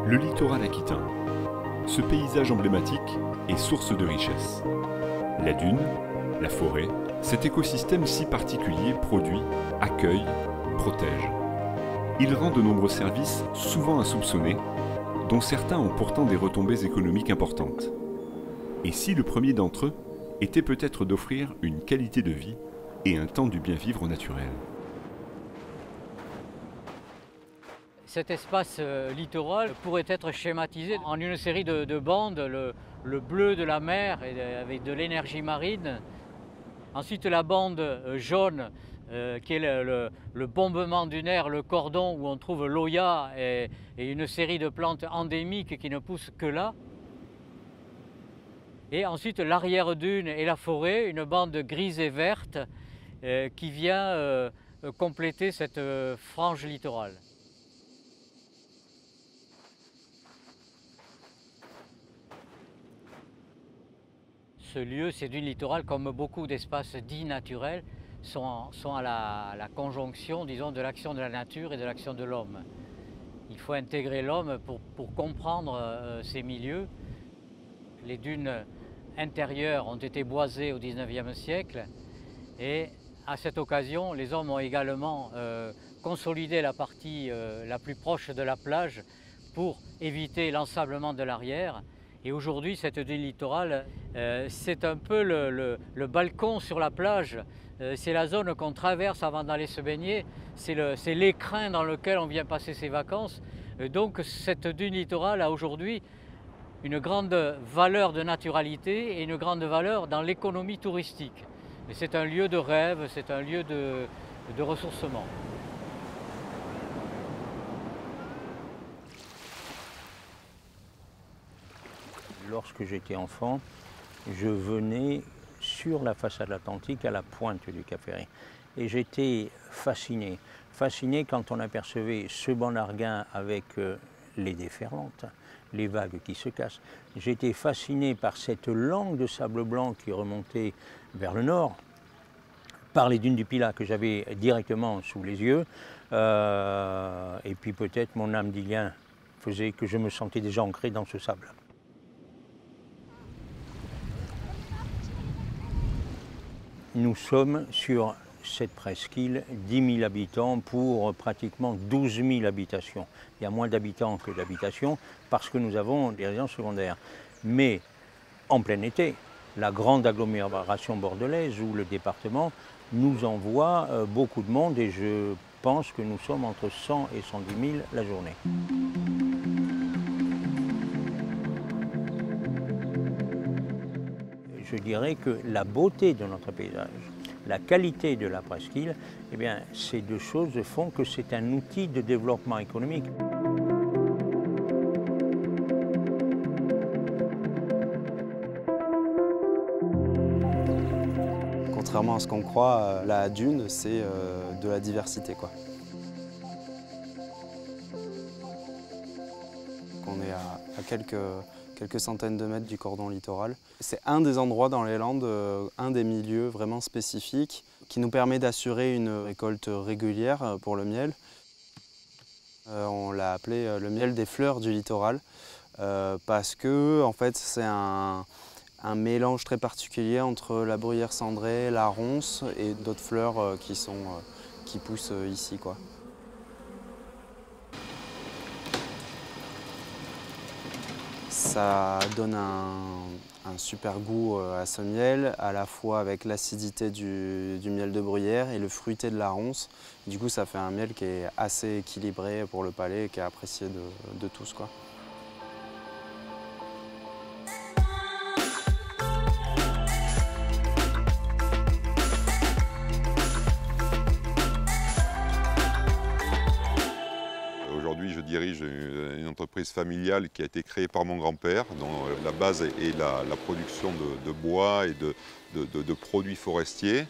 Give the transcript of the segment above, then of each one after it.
Le littoral aquitain. Ce paysage emblématique est source de richesse. La dune, la forêt, cet écosystème si particulier produit, accueille, protège. Il rend de nombreux services souvent insoupçonnés, dont certains ont pourtant des retombées économiques importantes. Et si le premier d'entre eux était peut-être d'offrir une qualité de vie et un temps du bien vivre naturel. Cet espace littoral pourrait être schématisé en une série de bandes, le bleu de la mer avec de l'énergie marine, ensuite la bande jaune qui est le bombement dunaire, le cordon où on trouve l'Oya et une série de plantes endémiques qui ne poussent que là. Et ensuite l'arrière-dune et la forêt, une bande grise et verte qui vient compléter cette frange littorale. Ce lieu, ces dunes littorales, comme beaucoup d'espaces dits naturels, sont à la conjonction, disons, de l'action de la nature et de l'action de l'homme. Il faut intégrer l'homme pour comprendre ces milieux. Les dunes intérieures ont été boisées au XIXe siècle et à cette occasion, les hommes ont également consolidé la partie la plus proche de la plage pour éviter l'ensablement de l'arrière. Et aujourd'hui, cette dune littorale, c'est un peu le balcon sur la plage. C'est la zone qu'on traverse avant d'aller se baigner. C'est l'écrin dans lequel on vient passer ses vacances. Donc cette dune littorale a aujourd'hui une grande valeur de naturalité et une grande valeur dans l'économie touristique. C'est un lieu de rêve, c'est un lieu de ressourcement. Lorsque j'étais enfant, je venais sur la façade atlantique à la pointe du Cap Ferret. Et j'étais fasciné. Fasciné quand on apercevait ce banc d'Arguin avec les déferlantes, les vagues qui se cassent. J'étais fasciné par cette langue de sable blanc qui remontait vers le nord, par les dunes du Pilat que j'avais directement sous les yeux. Et puis peut-être mon âme d'Ilien faisait que je me sentais déjà ancré dans ce sable. Nous sommes sur cette presqu'île, 10 000 habitants pour pratiquement 12 000 habitations. Il y a moins d'habitants que d'habitations parce que nous avons des résidences secondaires. Mais en plein été, la grande agglomération bordelaise ou le département nous envoie beaucoup de monde et je pense que nous sommes entre 100 et 110 000 la journée. Je dirais que la beauté de notre paysage, la qualité de la presqu'île, eh bien, ces deux choses font que c'est un outil de développement économique. Contrairement à ce qu'on croit, la dune, c'est de la diversité, quoi. On est à quelques centaines de mètres du cordon littoral. C'est un des endroits dans les Landes, un des milieux vraiment spécifiques qui nous permet d'assurer une récolte régulière pour le miel. On l'a appelé le miel des fleurs du littoral parce que en fait, c'est un mélange très particulier entre la bruyère cendrée, la ronce et d'autres fleurs qui poussent ici, quoi. Ça donne un super goût à ce miel, à la fois avec l'acidité du miel de bruyère et le fruité de la ronce. Du coup, ça fait un miel qui est assez équilibré pour le palais et qui est apprécié de tous, quoi. Aujourd'hui, je dirige une entreprise familiale qui a été créée par mon grand-père, dont la base est la production de bois et de produits forestiers.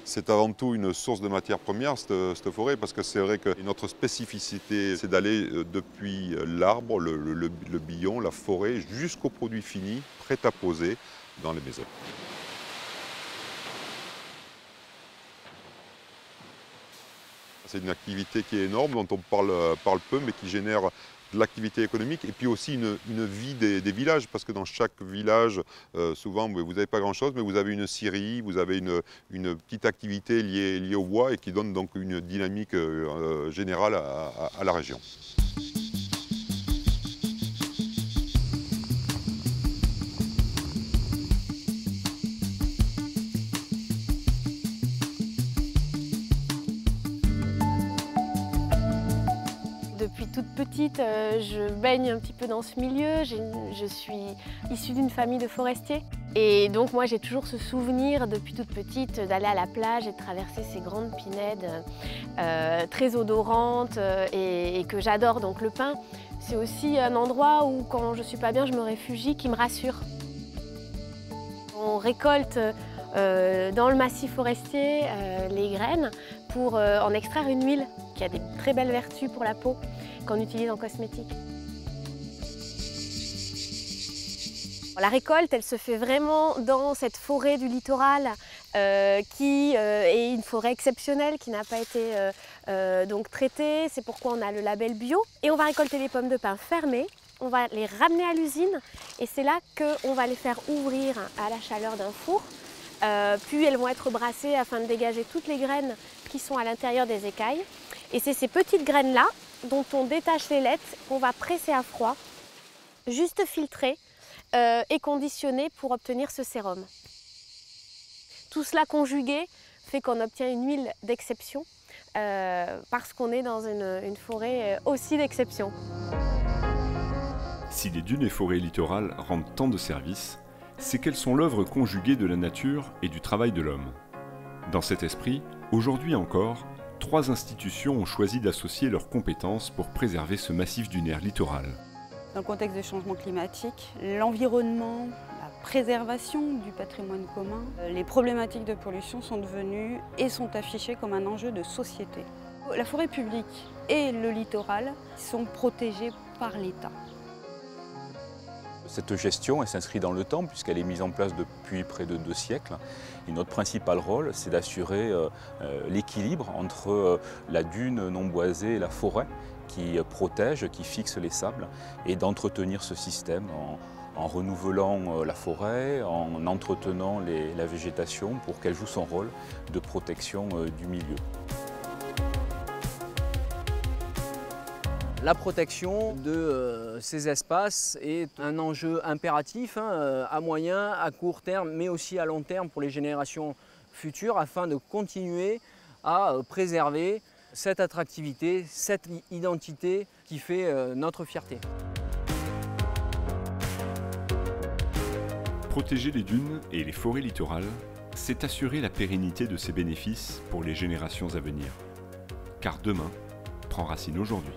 C'est avant tout une source de matière première, cette forêt, parce que c'est vrai que notre spécificité, c'est d'aller depuis l'arbre, le billon, la forêt, jusqu'au produit fini, prêt à poser dans les maisons. C'est une activité qui est énorme, dont on parle peu, mais qui génère de l'activité économique et puis aussi une vie des villages, parce que dans chaque village, souvent vous n'avez pas grand-chose, mais vous avez une scierie, vous avez une petite activité liée au bois et qui donne donc une dynamique générale à la région. Depuis toute petite, je baigne un petit peu dans ce milieu. Je suis issue d'une famille de forestiers. Et donc moi j'ai toujours ce souvenir depuis toute petite d'aller à la plage et de traverser ces grandes pinèdes très odorantes et que j'adore. Donc le pin, c'est aussi un endroit où quand je suis pas bien, je me réfugie, qui me rassure. On récolte dans le massif forestier les graines pour en extraire une huile qui a des très belles vertus pour la peau qu'on utilise en cosmétique. La récolte, elle se fait vraiment dans cette forêt du littoral qui est une forêt exceptionnelle qui n'a pas été donc traitée. C'est pourquoi on a le label bio. Et on va récolter les pommes de pin fermées. On va les ramener à l'usine et c'est là qu'on va les faire ouvrir à la chaleur d'un four. Puis elles vont être brassées afin de dégager toutes les graines qui sont à l'intérieur des écailles. Et c'est ces petites graines-là dont on détache les laites qu'on va presser à froid, juste filtrer et conditionner pour obtenir ce sérum. Tout cela conjugué fait qu'on obtient une huile d'exception parce qu'on est dans une forêt aussi d'exception. Si les dunes et forêts littorales rendent tant de services, c'est qu'elles sont l'œuvre conjuguée de la nature et du travail de l'homme. Dans cet esprit, aujourd'hui encore, 3 institutions ont choisi d'associer leurs compétences pour préserver ce massif dunaire littoral. Dans le contexte de changement climatique, l'environnement, la préservation du patrimoine commun, les problématiques de pollution sont devenues et sont affichées comme un enjeu de société. La forêt publique et le littoral sont protégés par l'État. Cette gestion s'inscrit dans le temps puisqu'elle est mise en place depuis près de 2 siècles. Et notre principal rôle, c'est d'assurer l'équilibre entre la dune non boisée et la forêt qui protège, qui fixe les sables et d'entretenir ce système en renouvelant la forêt, en entretenant la végétation pour qu'elle joue son rôle de protection du milieu. La protection de ces espaces est un enjeu impératif à moyen, à court terme, mais aussi à long terme pour les générations futures afin de continuer à préserver cette attractivité, cette identité qui fait notre fierté. Protéger les dunes et les forêts littorales, c'est assurer la pérennité de ces bénéfices pour les générations à venir. Car demain prend racine aujourd'hui.